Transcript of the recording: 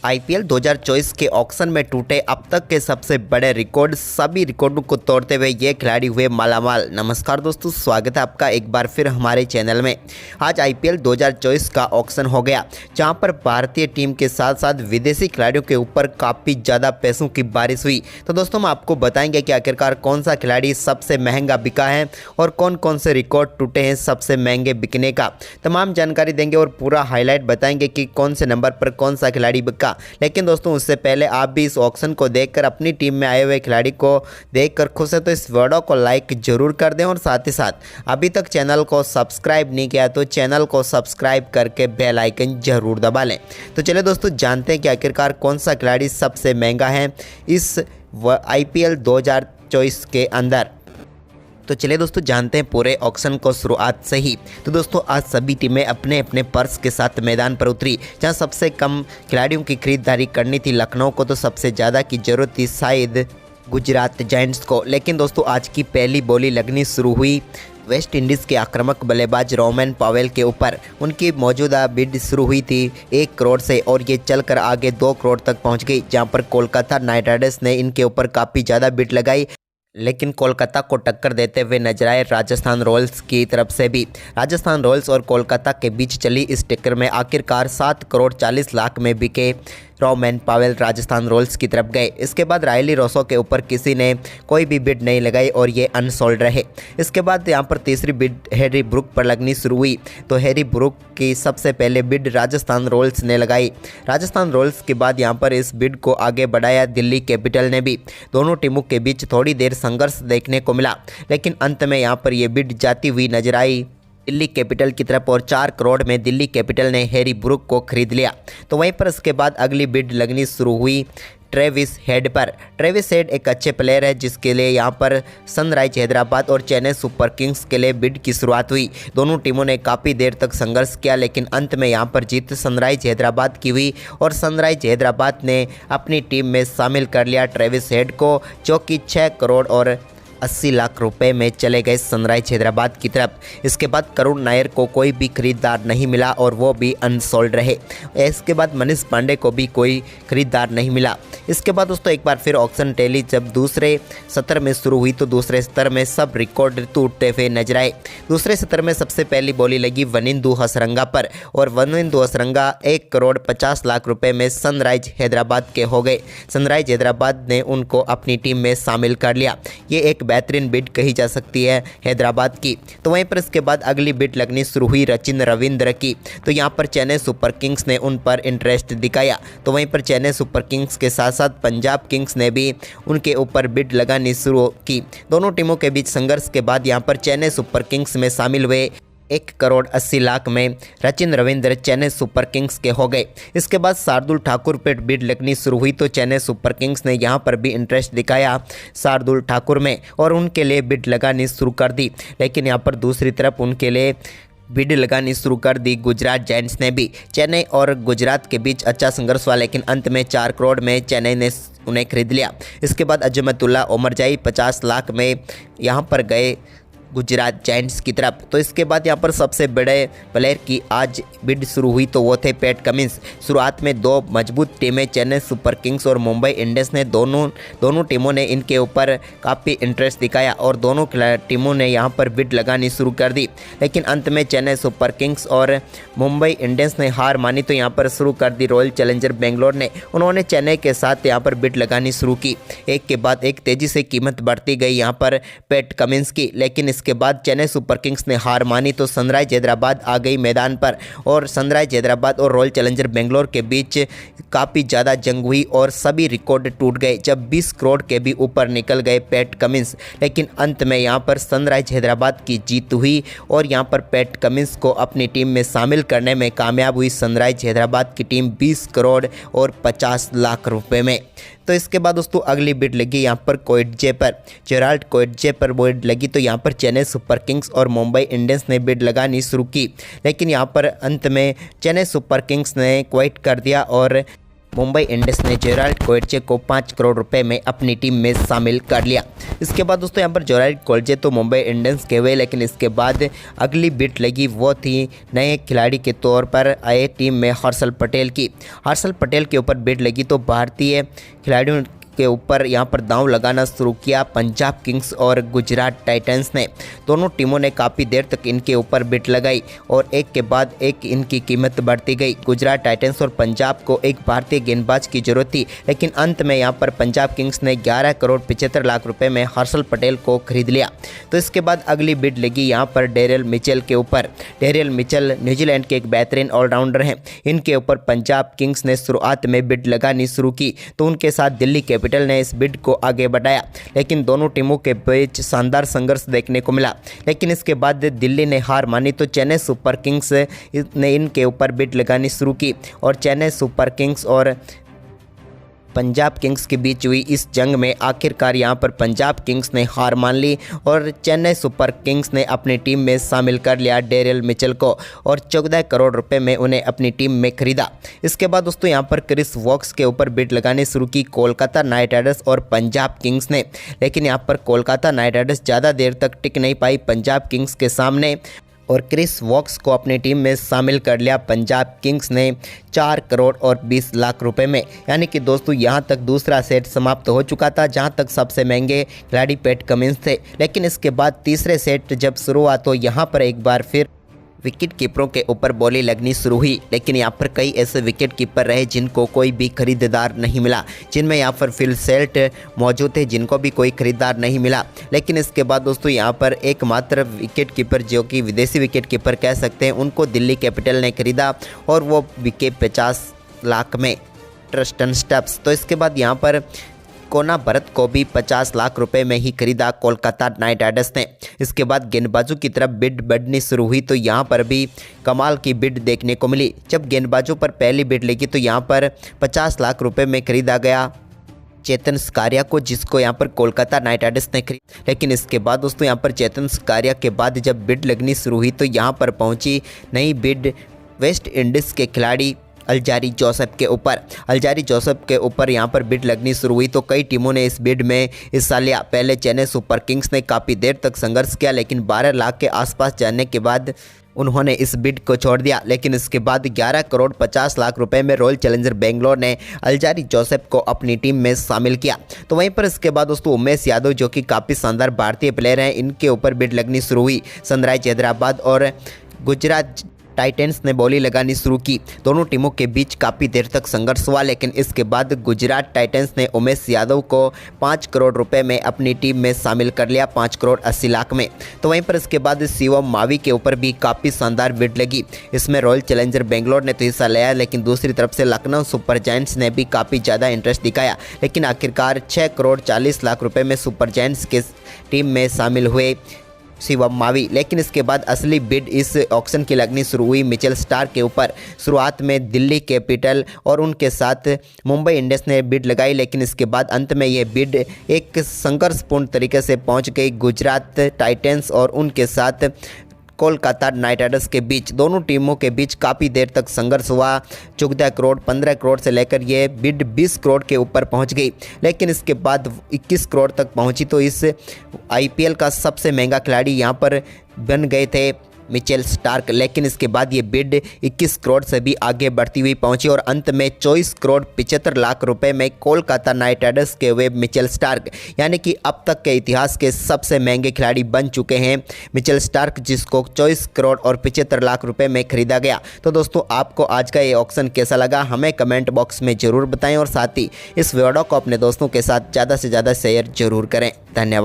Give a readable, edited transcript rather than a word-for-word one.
IPL 2024 के auction में टूटे अब तक के सबसे बड़े रिकॉर्ड, सभी रिकॉर्डों को तोड़ते हुए ये खिलाड़ी हुए मालामाल। नमस्कार दोस्तों, स्वागत है आपका एक बार फिर हमारे चैनल में। आज आईपीएल 2024 का ऑक्शन हो गया, जहां पर भारतीय टीम के साथ साथ विदेशी खिलाड़ियों के ऊपर काफ़ी ज़्यादा पैसों की बारिश हुई। तो दोस्तों हम आपको बताएंगे कि आखिरकार कौन सा खिलाड़ी सबसे महंगा बिका है और कौन कौन से रिकॉर्ड टूटे हैं सबसे महंगे बिकने का। तमाम जानकारी देंगे और पूरा हाईलाइट बताएंगे कि कौन से नंबर पर कौन सा खिलाड़ी बिका। लेकिन दोस्तों उससे पहले आप भी इस ऑक्शन को देखकर अपनी टीम में आए हुए खिलाड़ी को देखकर खुश है तो इस वीडियो को लाइक जरूर कर दें और साथ ही साथ अभी तक चैनल को सब्सक्राइब नहीं किया तो चैनल को सब्सक्राइब करके बेल आइकन जरूर दबा लें। तो चलिए दोस्तों जानते हैं कि आखिरकार कौन सा खिलाड़ी सबसे महंगा है इस आईपीएल 2024 के अंदर। तो चलिए दोस्तों जानते हैं पूरे ऑक्शन को शुरुआत से ही। तो दोस्तों आज सभी टीमें अपने अपने पर्स के साथ मैदान पर उतरी। जहां सबसे कम खिलाड़ियों की खरीदारी करनी थी लखनऊ को, तो सबसे ज़्यादा की जरूरत थी शायद गुजरात जायंट्स को। लेकिन दोस्तों आज की पहली बोली लगनी शुरू हुई वेस्ट इंडीज़ के आक्रामक बल्लेबाज रोमन पॉवेल के ऊपर। उनकी मौजूदा बिड शुरू हुई थी 1 करोड़ से और ये चलकर आगे 2 करोड़ तक पहुंच गई, जहां पर कोलकाता नाइट राइडर्स ने इनके ऊपर काफ़ी ज़्यादा बिड लगाई। लेकिन कोलकाता को टक्कर देते हुए नजर आए राजस्थान रॉयल्स की तरफ से भी। राजस्थान रॉयल्स और कोलकाता के बीच चली इस टक्कर में आखिरकार 7 करोड़ 40 लाख में बिके रोमन पॉवेल राजस्थान रॉयल्स की तरफ गए। इसके बाद रायली रोसो के ऊपर किसी ने कोई भी बिड नहीं लगाई और ये अनसोल्ड रहे। इसके बाद यहाँ पर तीसरी बिड हैरी ब्रूक पर लगनी शुरू हुई, तो हैरी ब्रूक की सबसे पहले बिड राजस्थान रॉयल्स ने लगाई। राजस्थान रॉयल्स के बाद यहाँ पर इस बिड को आगे बढ़ाया दिल्ली कैपिटल ने भी। दोनों टीमों के बीच थोड़ी देर संघर्ष देखने को मिला, लेकिन अंत में यहाँ पर यह बिड जाती हुई नजर आई दिल्ली कैपिटल की तरफ और 4 करोड़ में दिल्ली कैपिटल ने हैरी ब्रूक को खरीद लिया। तो वहीं पर इसके बाद अगली बिड लगनी शुरू हुई ट्रेविस हेड पर। ट्रेविस हेड एक अच्छे प्लेयर है जिसके लिए यहाँ पर सनराइज हैदराबाद और चेन्नई सुपर किंग्स के लिए बिड की शुरुआत हुई। दोनों टीमों ने काफ़ी देर तक संघर्ष किया, लेकिन अंत में यहाँ पर जीत सनराइज हैदराबाद की हुई और सनराइज हैदराबाद ने अपनी टीम में शामिल कर लिया ट्रेविस हेड को, जो कि 6 करोड़ और 80 लाख रुपए में चले गए सनराइज हैदराबाद की तरफ। इसके बाद करुण नायर को कोई भी खरीदार नहीं मिला और वो भी अनसोल्ड रहे। इसके बाद मनीष पांडे को भी कोई खरीदार नहीं मिला। इसके बाद दोस्तों एक बार फिर ऑक्शन टैली जब दूसरे सत्र में शुरू हुई तो दूसरे सत्र में सब रिकॉर्ड टूटते हुए नजर आए। दूसरे सत्र में सबसे पहली बोली लगी वनिंदु हसरंगा पर और वनिंदु हसरंगा 1 करोड़ 50 लाख रुपए में सनराइज हैदराबाद के हो गए। सनराइज हैदराबाद ने उनको अपनी टीम में शामिल कर लिया। ये एक बेहतरीन बिड कही जा सकती है हैदराबाद की। तो वहीं पर इसके बाद अगली बिड लगनी शुरू हुई सचिन रविंद्र की। तो यहाँ पर चेन्नई सुपर किंग्स ने उन पर इंटरेस्ट दिखाया। तो वहीं पर चेन्नई सुपर किंग्स के साथ साथ पंजाब किंग्स ने भी उनके ऊपर बिड लगानी शुरू की। दोनों टीमों के बीच संघर्ष के बाद यहाँ पर चेन्नई सुपर किंग्स में शामिल हुए 1 करोड़ 80 लाख में सचिन रविंद्र चेन्नई सुपर किंग्स के हो गए। इसके बाद शार्दुल ठाकुर पर बिड लगनी शुरू हुई तो चेन्नई सुपर किंग्स ने यहां पर भी इंटरेस्ट दिखाया शार्दुल ठाकुर में और उनके लिए बिड लगानी शुरू कर दी। लेकिन यहां पर दूसरी तरफ उनके लिए बिड लगानी शुरू कर दी गुजरात जायंट्स ने भी। चेन्नई और गुजरात के बीच अच्छा संघर्ष हुआ, लेकिन अंत में 4 करोड़ में चेन्नई ने उन्हें खरीद लिया। इसके बाद अजमतुल्ला ओमरजाई 50 लाख में यहाँ पर गए गुजरात जायंट्स की तरफ। तो इसके बाद यहाँ पर सबसे बड़े प्लेयर की आज बिड शुरू हुई तो वो थे पैट कमिंस। शुरुआत में 2 मजबूत टीमें चेन्नई सुपर किंग्स और मुंबई इंडियंस ने दोनों टीमों ने इनके ऊपर काफ़ी इंटरेस्ट दिखाया और दोनों टीमों ने यहाँ पर बिड लगानी शुरू कर दी। लेकिन अंत में चेन्नई सुपर किंग्स और मुंबई इंडियंस ने हार मानी तो यहाँ पर शुरू कर दी रॉयल चैलेंजर बेंगलोर ने। उन्होंने चेन्नई के साथ यहाँ पर बिड लगानी शुरू की। एक के बाद एक तेज़ी से कीमत बढ़ती गई यहाँ पर पैट कमिंस की। लेकिन के बाद चेन्नई सुपर किंग्स ने हार मानी तो सनराइज हैदराबाद आ गई मैदान पर और सनराइज हैदराबाद और रॉयल चैलेंजर बेंगलोर के बीच काफ़ी ज़्यादा जंग हुई और सभी रिकॉर्ड टूट गए जब 20 करोड़ के भी ऊपर निकल गए पैट कमिंस। लेकिन अंत में यहाँ पर सनराइज हैदराबाद की जीत हुई और यहाँ पर पैट कमिंस को अपनी टीम में शामिल करने में कामयाब हुई सनराइज हैदराबाद की टीम 20 करोड़ और 50 लाख रुपए में। तो इसके बाद दोस्तों अगली बिड लगी यहाँ पर कोएटजे पर, जेराल्ड कोएटजे पर बिड लगी। तो यहाँ पर चेन्नई सुपर किंग्स और मुंबई इंडियंस ने बिड लगानी शुरू की, लेकिन यहाँ पर अंत में चेन्नई सुपर किंग्स ने क्वाइट कर दिया और मुंबई इंडियंस ने जेराल्ड कोएट्जे को 5 करोड़ रुपए में अपनी टीम में शामिल कर लिया। इसके बाद दोस्तों यहाँ पर जेराल्ड कोएट्जे तो मुंबई इंडियंस के हुए, लेकिन इसके बाद अगली बिड लगी वो थी नए खिलाड़ी के तौर पर आए टीम में हर्षल पटेल की। हर्षल पटेल के ऊपर बिड लगी तो भारतीय खिलाड़ियों के ऊपर यहाँ पर दांव लगाना शुरू किया पंजाब किंग्स और गुजरात टाइटंस ने। दोनों टीमों ने काफ़ी देर तक इनके ऊपर बिड लगाई और एक के बाद एक इनकी कीमत बढ़ती गई। गुजरात टाइटंस और पंजाब को एक भारतीय गेंदबाज की जरूरत थी, लेकिन अंत में यहाँ पर पंजाब किंग्स ने 11 करोड़ 75 लाख रुपए में हर्षल पटेल को खरीद लिया। तो इसके बाद अगली बिड लगी यहाँ पर डेरियल मिचेल के ऊपर। डेरियल मिचेल न्यूजीलैंड के एक बेहतरीन ऑलराउंडर हैं। इनके ऊपर पंजाब किंग्स ने शुरुआत में बिड लगानी शुरू की तो उनके साथ दिल्ली कैपिटल ने इस बिड को आगे बढ़ाया, लेकिन दोनों टीमों के बीच शानदार संघर्ष देखने को मिला। लेकिन इसके बाद दिल्ली ने हार मानी तो चेन्नई सुपर किंग्स ने इनके ऊपर बिड लगानी शुरू की और चेन्नई सुपर किंग्स और पंजाब किंग्स के बीच हुई इस जंग में आखिरकार यहां पर पंजाब किंग्स ने हार मान ली और चेन्नई सुपर किंग्स ने अपनी टीम में शामिल कर लिया डेरियल मिचेल को और 14 करोड़ रुपए में उन्हें अपनी टीम में खरीदा। इसके बाद दोस्तों यहां पर क्रिस वोक्स के ऊपर बिड लगाने शुरू की कोलकाता नाइट राइडर्स और पंजाब किंग्स ने, लेकिन यहां पर कोलकाता नाइट राइडर्स ज़्यादा देर तक टिक नहीं पाई पंजाब किंग्स के सामने और क्रिस वोक्स को अपनी टीम में शामिल कर लिया पंजाब किंग्स ने 4 करोड़ और 20 लाख रुपए में। यानी कि दोस्तों यहां तक दूसरा सेट समाप्त हो चुका था जहां तक सबसे महंगे खिलाड़ी पैट कमिंस थे, लेकिन इसके बाद तीसरे सेट जब शुरू हुआ तो यहां पर एक बार फिर विकेट कीपरों के ऊपर बोली लगनी शुरू हुई। लेकिन यहाँ पर कई ऐसे विकेट कीपर रहे जिनको कोई भी खरीदार नहीं मिला, जिनमें यहाँ पर फिल सेल्ट मौजूद थे जिनको भी कोई खरीदार नहीं मिला। लेकिन इसके बाद दोस्तों यहाँ पर एकमात्र विकेट कीपर जो कि विदेशी विकेट कीपर कह सकते हैं उनको दिल्ली कैपिटल ने खरीदा और वो बिके 50 लाख में ट्रस्टन स्टब्स। तो इसके बाद यहाँ पर कोना भरत को भी 50 लाख रुपए में ही खरीदा कोलकाता नाइट राइडर्स ने। इसके बाद गेंदबाजों की तरफ बिड बढ़नी शुरू हुई तो यहाँ पर भी कमाल की बिड देखने को मिली। जब गेंदबाजों पर पहली बिड लगी तो यहाँ पर 50 लाख रुपए में खरीदा गया चेतन स्कारिया को, जिसको यहाँ पर कोलकाता नाइट राइडर्स ने खरीदा। लेकिन इसके बाद दोस्तों यहाँ पर चेतन स्कारिया के बाद जब बिड लगनी शुरू हुई तो यहाँ पर पहुँची नई बिड वेस्ट इंडीज़ के खिलाड़ी अलजारी जोसेफ के ऊपर। अलजारी जोसेफ के ऊपर यहाँ पर बिड लगनी शुरू हुई तो कई टीमों ने इस बिड में हिस्सा लिया। पहले चेन्नई सुपर किंग्स ने काफ़ी देर तक संघर्ष किया, लेकिन 12 लाख के आसपास जाने के बाद उन्होंने इस बिड को छोड़ दिया। लेकिन इसके बाद 11 करोड़ 50 लाख रुपए में रॉयल चैलेंजर बेंगलोर ने अलजारी जोसेफ को अपनी टीम में शामिल किया। तो वहीं पर इसके बाद दोस्तों उमेश यादव जो कि काफ़ी शानदार भारतीय प्लेयर हैं, इनके ऊपर बिड लगनी शुरू हुई। सनराइज हैदराबाद और गुजरात टाइटंस ने बोली लगानी शुरू की। दोनों टीमों के बीच काफ़ी देर तक संघर्ष हुआ, लेकिन इसके बाद गुजरात टाइटंस ने उमेश यादव को 5 करोड़ रुपए में अपनी टीम में शामिल कर लिया, 5 करोड़ 80 लाख में। तो वहीं पर इसके बाद शिवम मावी के ऊपर भी काफ़ी शानदार बिड लगी। इसमें रॉयल चैलेंजर बेंगलोर ने तो हिस्सा लिया, लेकिन दूसरी तरफ से लखनऊ सुपर जायंट्स ने भी काफ़ी ज़्यादा इंटरेस्ट दिखाया। लेकिन आखिरकार 6 करोड़ 40 लाख रुपये में सुपर जायंट्स के टीम में शामिल हुए शिवम मावी। लेकिन इसके बाद असली बिड इस ऑक्शन की लगनी शुरू हुई मिचेल स्टार्क के ऊपर। शुरुआत में दिल्ली कैपिटल और उनके साथ मुंबई इंडियंस ने बिड लगाई, लेकिन इसके बाद अंत में ये बिड एक संघर्षपूर्ण तरीके से पहुंच गई गुजरात टाइटंस और उनके साथ कोलकाता नाइट राइडर्स के बीच। दोनों टीमों के बीच काफ़ी देर तक संघर्ष हुआ। 14 करोड़ 15 करोड़ से लेकर ये बिड 20 करोड़ के ऊपर पहुंच गई, लेकिन इसके बाद 21 करोड़ तक पहुंची। तो इस आईपीएल का सबसे महंगा खिलाड़ी यहां पर बन गए थे मिचेल स्टार्क। लेकिन इसके बाद ये बिड 21 करोड़ से भी आगे बढ़ती हुई पहुंची और अंत में 24 करोड़ 75 लाख रुपए में कोलकाता नाइट राइडर्स के हुए मिचेल स्टार्क, यानी कि अब तक के इतिहास के सबसे महंगे खिलाड़ी बन चुके हैं मिचेल स्टार्क, जिसको 24 करोड़ और 75 लाख रुपए में खरीदा गया। तो दोस्तों आपको आज का ये ऑक्शन कैसा लगा हमें कमेंट बॉक्स में ज़रूर बताएं और साथ ही इस वीडियो को अपने दोस्तों के साथ ज़्यादा से ज़्यादा शेयर जरूर करें। धन्यवाद।